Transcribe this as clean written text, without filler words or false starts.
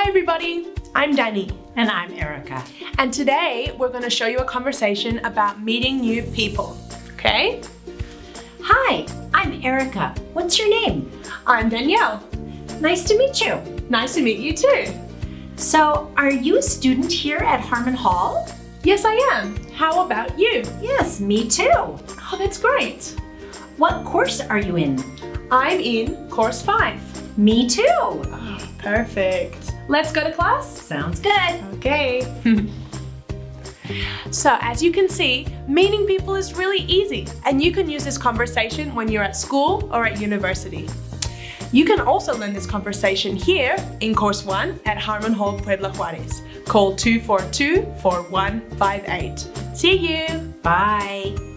everybody, I'm Danny. And I'm Erica. And today we're going to show you a conversation about meeting new people, okay? Hi, I'm Erica. What's your name? I'm Danielle. Nice to meet you. Nice to meet you too. So, are you a student here at Harmon Hall? Yes, I am. How about you? Yes, me too. Oh, that's great. What course are you in? I'm in course 5. Me too. Oh, perfect. Let's go to class? Sounds good. Okay. So as you can see, meeting people is really easy, and you can use this conversation when you're at school or at university. You can also learn this conversation here in course 1 at Harmon Hall Puebla Juárez. Call 242-4158. See you. Bye.